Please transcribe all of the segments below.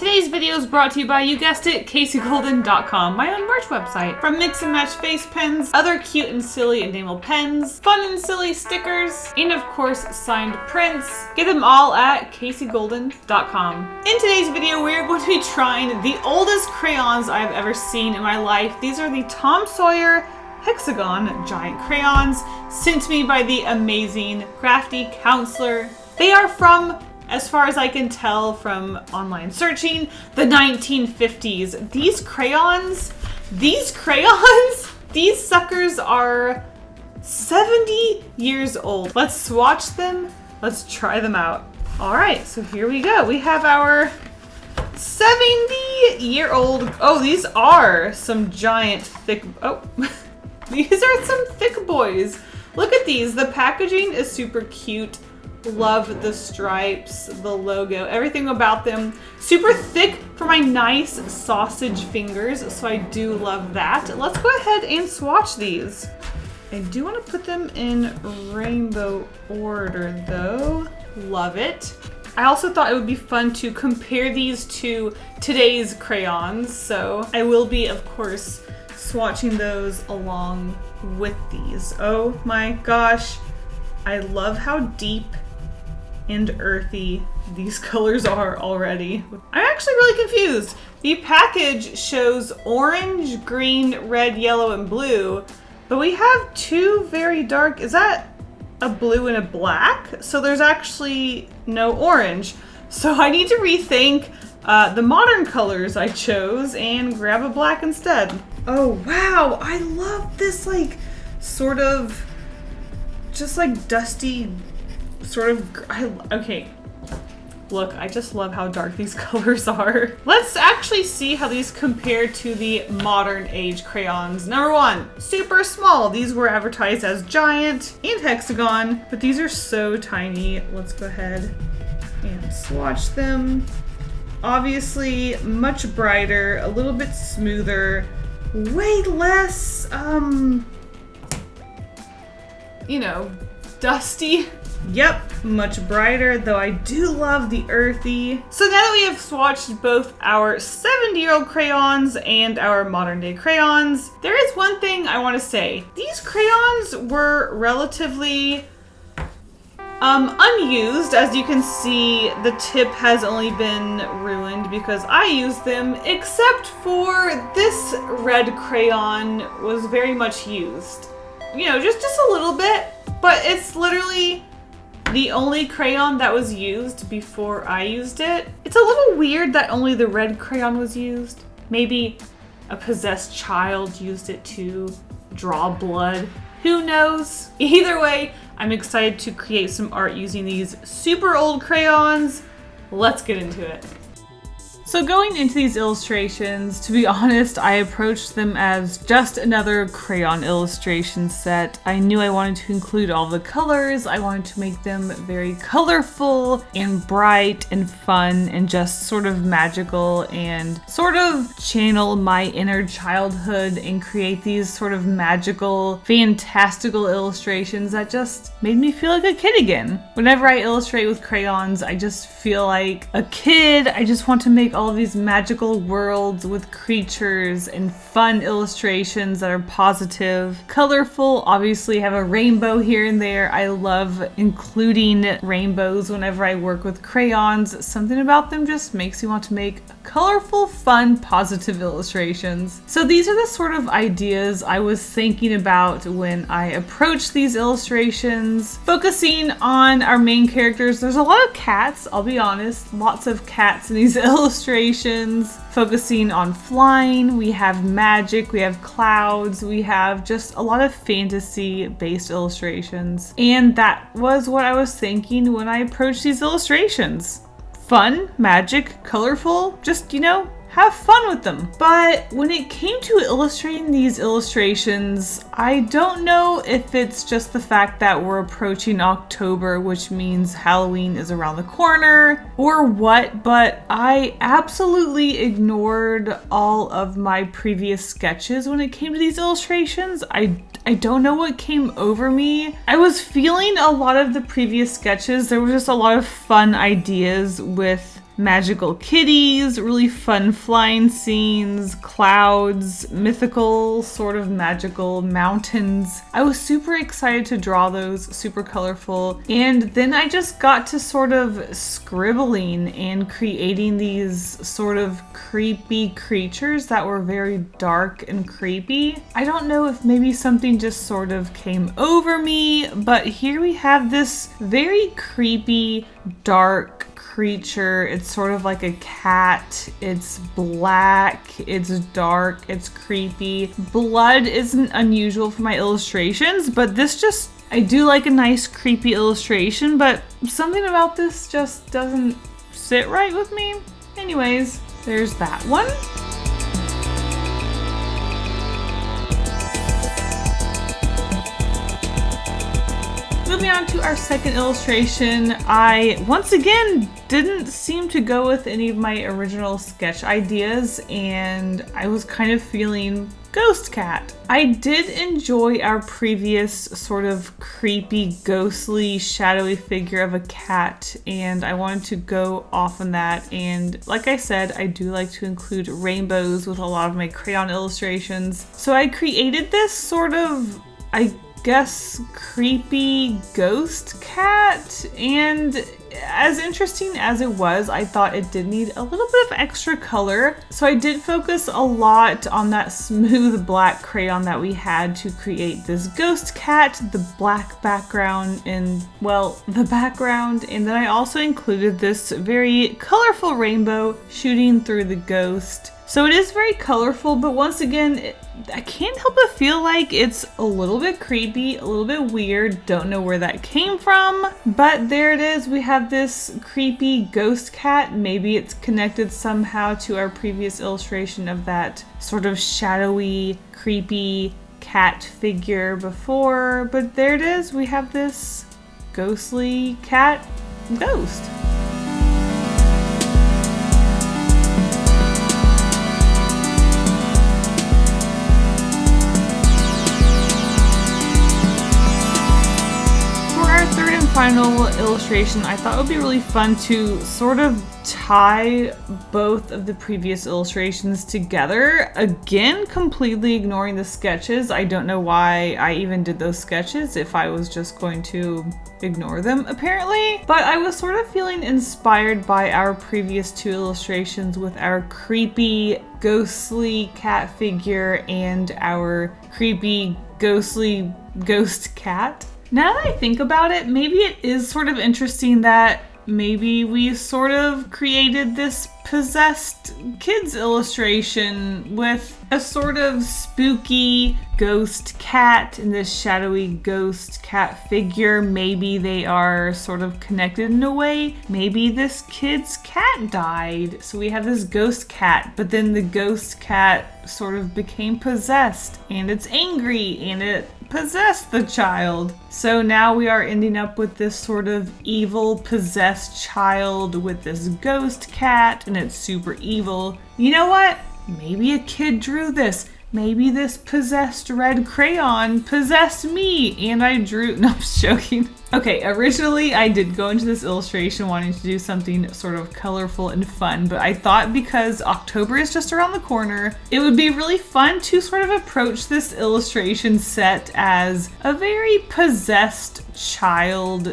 Today's video is brought to you by, you guessed it, CaseyGolden.com, my own merch website. From mix and match face pens, other cute and silly enamel pens, fun and silly stickers, and of course signed prints. Get them all at CaseyGolden.com. In today's video, we're going to be trying the oldest crayons I've ever seen in my life. These are the Tom Sawyer Hexagon giant crayons sent to me by the amazing CraftyCounsler. They are from, as far as I can tell from online searching, the 1950s. These suckers are 70 years old. Let's swatch them. Let's try them out. All right, so here we go. We have our 70-year-old. Oh, these are some giant thick, these are some thick boys. Look at these. The packaging is super cute. Love the stripes, the logo, everything about them. Super thick for my nice sausage fingers, so I do love that. Let's go ahead and swatch these. I do want to put them in rainbow order though. Love it. I also thought it would be fun to compare these to today's crayons, so I will be, of course, swatching those along with these. Oh my gosh, I love how deep and earthy these colors are already. I'm actually really confused. The package shows orange, green, red, yellow, and blue, but we have two very dark, is that a blue and a black? So there's actually no orange. So I need to rethink the modern colors I chose and grab a black instead. Oh wow, I love this like sort of just like dusty sort of, okay. Look, I just love how dark these colors are. Let's actually see how these compare to the modern age crayons. Number one, super small. These were advertised as giant and hexagon, but these are so tiny. Let's go ahead and swatch them. Obviously, much brighter, a little bit smoother, way less, you know, dusty. Yep, much brighter, though I do love the earthy. So now that we have swatched both our 70-year-old crayons and our modern day crayons, there is one thing I want to say. These crayons were relatively unused. As you can see, the tip has only been ruined because I used them, except for this red crayon was very much used. You know, just a little bit, but it's literally the only crayon that was used before I used it. It's a little weird that only the red crayon was used. Maybe a possessed child used it to draw blood. Who knows? Either way, I'm excited to create some art using these super old crayons. Let's get into it. So going into these illustrations, to be honest, I approached them as just another crayon illustration set. I knew I wanted to include all the colors. I wanted to make them very colorful and bright and fun and just sort of magical and sort of channel my inner childhood and create these sort of magical, fantastical illustrations that just made me feel like a kid again. Whenever I illustrate with crayons, I just feel like a kid. I just want to make all of these magical worlds with creatures and fun illustrations that are positive, colorful, obviously have a rainbow here and there. I love including rainbows whenever I work with crayons. Something about them just makes me want to make colorful, fun, positive illustrations. So these are the sort of ideas I was thinking about when I approached these illustrations. Focusing on our main characters, there's a lot of cats, I'll be honest, lots of cats in these illustrations. Focusing on flying, we have magic, we have clouds, we have just a lot of fantasy-based illustrations. And that was what I was thinking when I approached these illustrations. Fun, magic, colorful, just, you know, have fun with them. But when it came to illustrating these illustrations, I don't know if it's just the fact that we're approaching October, which means Halloween is around the corner, or what, but I absolutely ignored all of my previous sketches when it came to these illustrations. I don't know what came over me. I was feeling a lot of the previous sketches. There was just a lot of fun ideas with magical kitties, really fun flying scenes, clouds, mythical, sort of magical mountains. I was super excited to draw those, super colorful. And then I just got to sort of scribbling and creating these sort of creepy creatures that were very dark and creepy. I don't know if maybe something just sort of came over me, but here we have this very creepy, dark creature. It's sort of like a cat. It's black, it's dark, it's creepy. Blood isn't unusual for my illustrations, but this just, I do like a nice creepy illustration, but something about this just doesn't sit right with me. Anyways, there's that one. Moving on to our second illustration, I once again didn't seem to go with any of my original sketch ideas, and I was kind of feeling ghost cat. I did enjoy our previous sort of creepy, ghostly, shadowy figure of a cat, and I wanted to go off on that. And like I said, I do like to include rainbows with a lot of my crayon illustrations. So I created this sort of, I guess, creepy ghost cat, and as interesting as it was, I thought it did need a little bit of extra color. So I did focus a lot on that smooth black crayon that we had to create this ghost cat, the black background and, well, the background. And then I also included this very colorful rainbow shooting through the ghost. So it is very colorful, but once again, I can't help but feel like it's a little bit creepy, a little bit weird. Don't know where that came from, but there it is. We have this creepy ghost cat. Maybe it's connected somehow to our previous illustration of that sort of shadowy, creepy cat figure before, but there it is. We have this ghostly cat ghost. Final illustration, I thought it would be really fun to sort of tie both of the previous illustrations together. Again, completely ignoring the sketches. I don't know why I even did those sketches if I was just going to ignore them, apparently. But I was sort of feeling inspired by our previous two illustrations with our creepy, ghostly cat figure and our creepy, ghostly ghost cat. Now that I think about it, maybe it is sort of interesting that maybe we sort of created this possessed kids illustration with a sort of spooky ghost cat and this shadowy ghost cat figure. Maybe they are sort of connected in a way. Maybe this kid's cat died, so we have this ghost cat, but then the ghost cat sort of became possessed and it's angry and it possessed the child. So now we are ending up with this sort of evil possessed child with this ghost cat, and it's super evil. You know what? Maybe a kid drew this. Maybe this possessed red crayon possessed me and I drew. No, I'm just joking. Okay, originally I did go into this illustration wanting to do something sort of colorful and fun, but I thought because October is just around the corner, it would be really fun to sort of approach this illustration set as a very possessed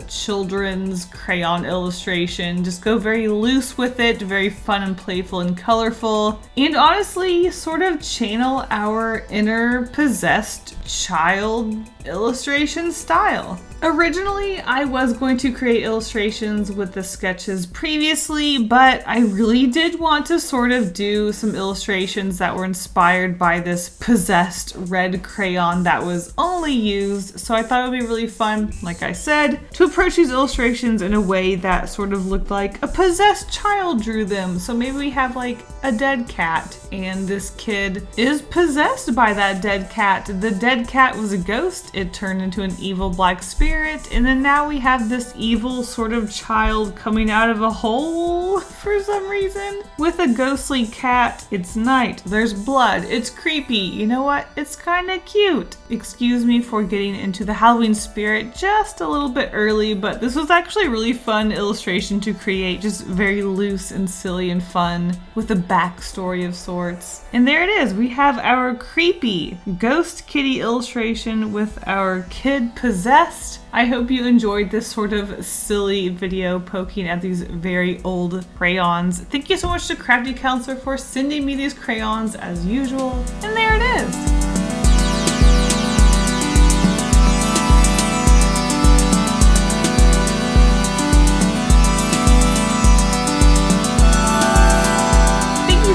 children's crayon illustration. Just go very loose with it, very fun and playful and colorful, and honestly sort of channel our inner possessed child illustration style. Originally, I was going to create illustrations with the sketches previously, but I really did want to sort of do some illustrations that were inspired by this possessed red crayon that was only used. So I thought it would be really fun, like I said, to approach these illustrations in a way that sort of looked like a possessed child drew them. So maybe we have like a dead cat and this kid is possessed by that dead cat. The dead cat was a ghost. It turned into an evil black spirit. spirit, and then now we have this evil sort of child coming out of a hole for some reason with a ghostly cat. It's night, there's blood, it's creepy. You know what? It's kind of cute. Excuse me for getting into the Halloween spirit just a little bit early, but this was actually a really fun illustration to create, just very loose and silly and fun with a backstory of sorts. And there it is. We have our creepy ghost kitty illustration with our kid possessed. I hope you enjoyed this sort of silly video poking at these very old crayons. Thank you so much to CraftyCounsler for sending me these crayons as usual. And there it is.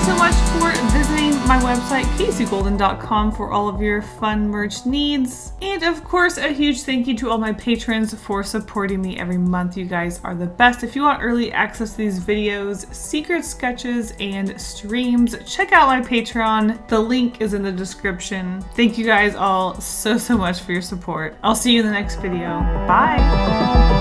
So much for visiting my website KaseyGolden.com for all of your fun merch needs. And of course, a huge thank you to all my patrons for supporting me every month. You guys are the best. If you want early access to these videos, secret sketches, and streams, check out my Patreon. The link is in the description. Thank you guys all so much for your support. I'll see you in the next video. Bye!